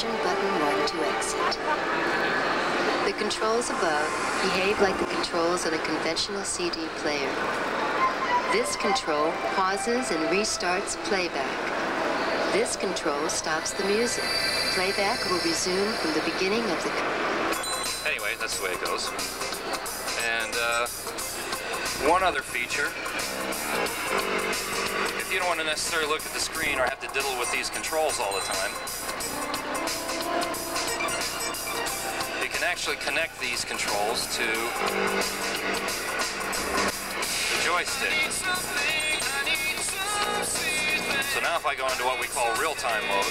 insertion button 1 to exit. The controls above behave like the controls on a conventional CD player. This control pauses and restarts playback. This control stops the music. Playback will resume from the beginning of the... Anyway, that's the way it goes. And one other feature. If you don't want to necessarily look at the screen or have to diddle with these controls all the time, you can actually connect these controls to the joystick. So now if I go into what we call real-time mode,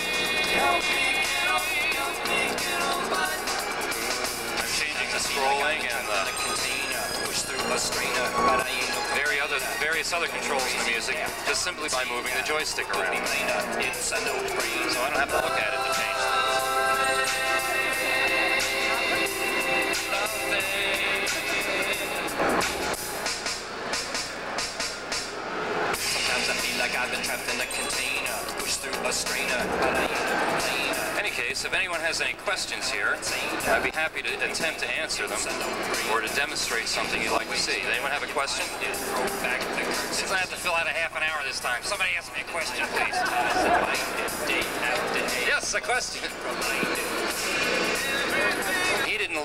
I'm changing the scrolling and the various other controls in the music just simply by moving the joystick around. So I don't have to look at it to change Sometimes I feel like I've been trapped in a container, pushed through a strainer, but I ain't a complainer. In any case, if anyone has any questions here, I'd be happy to attempt to answer them or to demonstrate something you'd like to see. Does anyone have a question? Since I have to fill out a half an hour this time, somebody ask me a question, please. Yes, a question.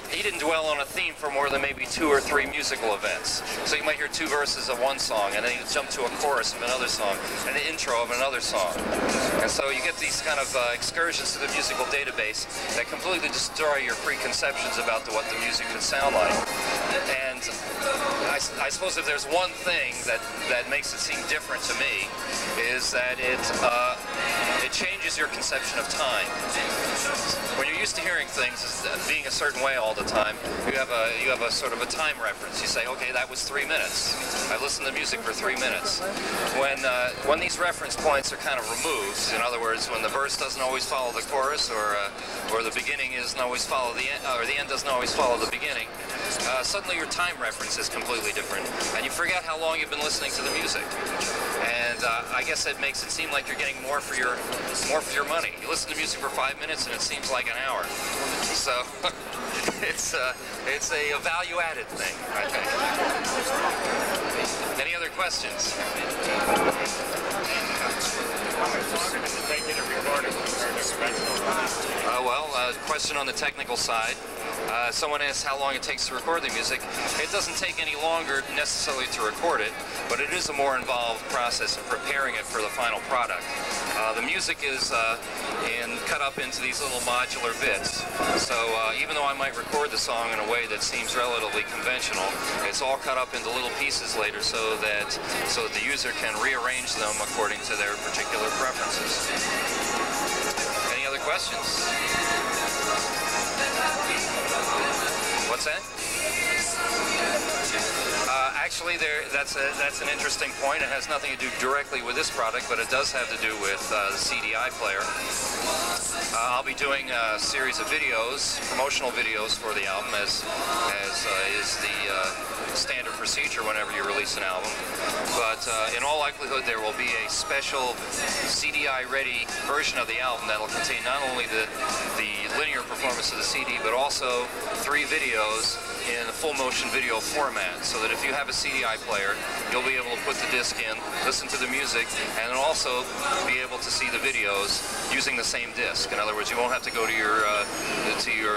He didn't dwell on a theme for more than maybe 2 or 3 musical events. So you might hear 2 verses of one song, and then you jump to a chorus of another song, and the intro of another song. And so you get these kind of excursions to the musical database that completely destroy your preconceptions about what the music could sound like. And I suppose if there's one thing that makes it seem different to me, is that it changes your conception of time. When you're used to hearing things as being a certain way all the time, you have a sort of a time reference. You say, okay, that was 3 minutes. I listened to music for 3 minutes. When these reference points are kind of removed, in other words, when the verse doesn't always follow the chorus, or the beginning isn't always follow the end, or the end doesn't always follow the beginning, suddenly your time reference is completely different, and you forget how long you've been listening to the music. And I guess it makes it seem like you're getting more for your money. You listen to music for 5 minutes, and it seems like an hour. So it's a value-added thing, I think. Any other questions? Question on the technical side. Someone asked how long it takes to record the music. It doesn't take any longer necessarily to record it, but it is a more involved process of preparing it for the final product. The music is cut up into these little modular bits. So even though I might record the song in a way that seems relatively conventional, it's all cut up into little pieces later so that the user can rearrange them according to their particular preferences. Any other questions? What's that? Actually, that's an interesting point. It has nothing to do directly with this product, but it does have to do with the CDI player. I'll be doing a series of videos, promotional videos for the album, as is the standard procedure whenever you release an album. But in all likelihood, there will be a special CDI-ready version of the album that will contain not only the linear performance of the CD, but also 3 videos in a full motion video format, so that if you have a CDI player, you'll be able to put the disc in, listen to the music, and then also be able to see the videos using the same disc. In other words, you won't have to go to your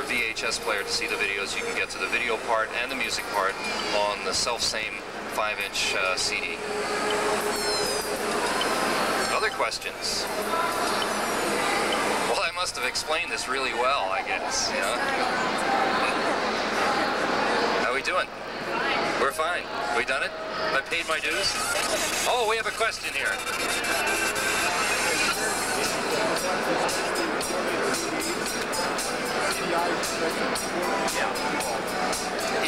VHS player to see the videos. You can get to the video part and the music part on the self-same 5-inch CD. Other questions? Well, I must have explained this really well, I guess, you know? How we doing? We're fine. We done it? I paid my dues? Oh, we have a question here.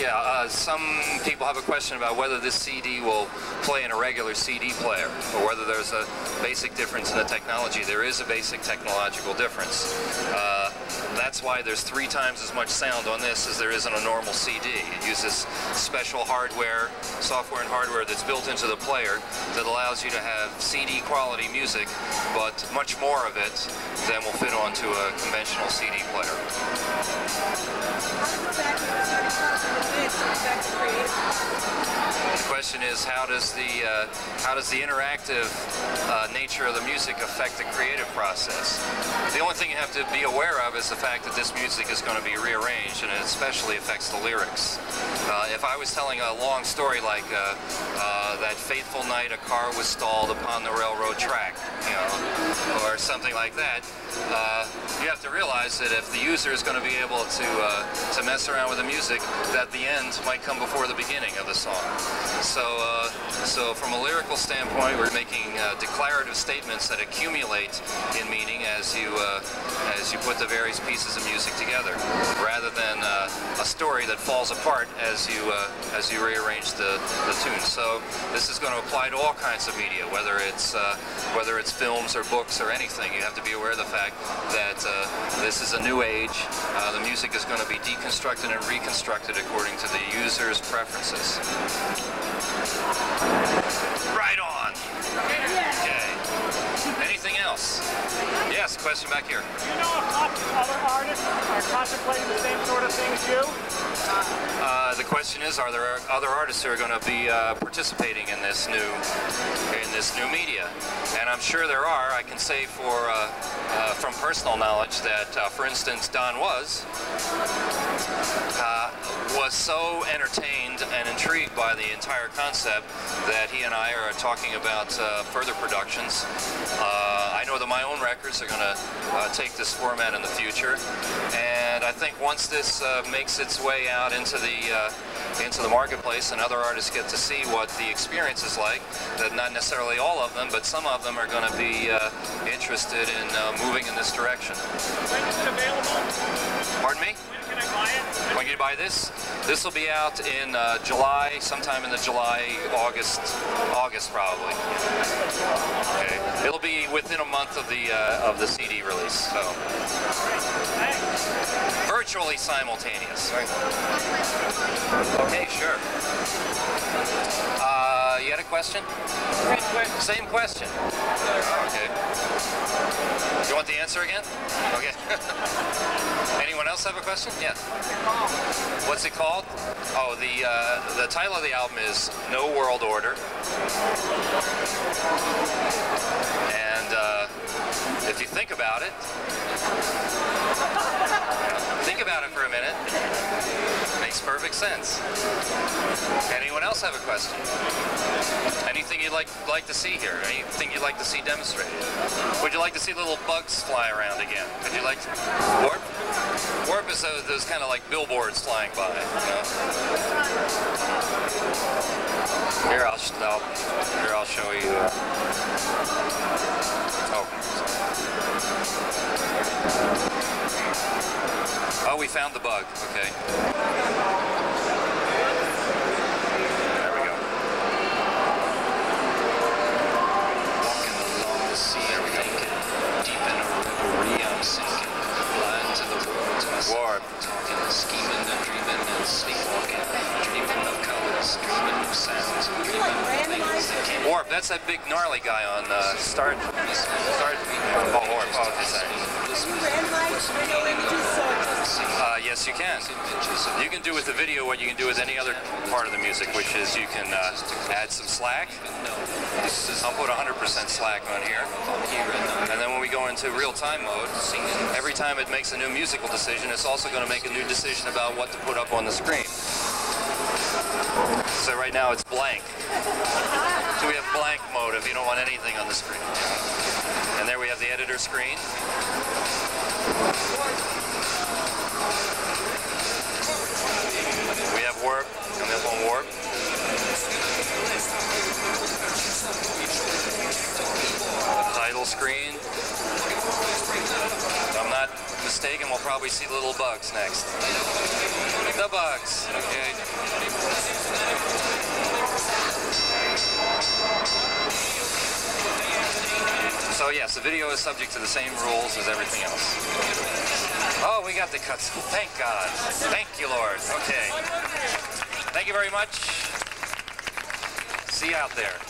Yeah, some people have a question about whether this CD will play in a regular CD player, or whether there's a basic difference in the technology. There is a basic technological difference. That's why there's 3 times as much sound on this as there is on a normal CD. It uses special hardware, software and hardware that's built into the player that allows you to have CD quality music, but much more of it than will fit onto a conventional CD player. The question is, how does the interactive nature of the music affect the creative process? The only thing you have to be aware of is the fact that this music is going to be rearranged, and it especially affects the lyrics. If I was telling a long story like that fateful night a car was stalled upon the railroad track, you know, or something like that, you have to realize that if the user is going to be able to mess around with the music, that the end might come before the beginning of the song. So from a lyrical standpoint, we're making declarative statements that accumulate in meaning as you put the various pieces of music together, rather than a story that falls apart as you rearrange the tune. So this is going to apply to all kinds of media, whether it's films or books or anything. You have to be aware of the fact that this is a new age. The music is going to be deconstructed and reconstructed according to the user's preferences. Right on. Okay. Anything else? Yes, question back here. Do you know if other artists are contemplating the same sort of thing as you? The question is, are there other artists who are going to be participating in this new media? And I'm sure there are. I can say from personal knowledge that, for instance, Don was so entertained and intrigued by the entire concept that he and I are talking about further productions. I know that my own records are going to take this format in the future, and I think once this makes its way out into the marketplace and other artists get to see what the experience is like, that not necessarily all of them, but some of them are going to be interested in moving in this direction. When is it available? Pardon me? When can I buy it? When can you buy this? This will be out in July, sometime in the August probably. Okay, it'll be within a month of the CD release. So virtually simultaneous. Right? Okay, sure. You had a question? Same question. Okay. You want the answer again? Okay. Anyone else have a question? Yeah. What's it called? Oh, the title of the album is No World Order. And if you think about it for a minute, it makes perfect sense. Anyone else have a question? Anything you'd like to see here? Anything you'd like to see demonstrated? Would you like to see little bugs fly around again? Would you like to warp? Warp is those kind of like billboards flying by. You know? Here I'll show you. Oh, we found the bug. Okay. There we go. Walking along the sea, I'm thinking, deep in a reverie, I'm sinking, blind to the world, to myself, Warp. talking, scheming and dreaming and sleepwalking, dreaming of colors, dreaming of sounds, dreaming of things that can't. Warp, that's that big gnarly guy on Start. Oh, Warp. Oh, okay, sorry. Yes, you can. You can do with the video what you can do with any other part of the music, which is you can add some slack. I'll put 100% slack on here. And then when we go into real-time mode, every time it makes a new musical decision, it's also going to make a new decision about what to put up on the screen. So right now it's blank. So we have blank mode if you don't want anything on the screen. And there we have the editor screen. We have warp, coming up on warp. The title screen. If I'm not mistaken, we'll probably see little bugs next. The bugs, okay. So yes, the video is subject to the same rules as everything else. Oh, we got the cuts. Thank God. Thank you, Lord. Okay. Thank you very much. See you out there.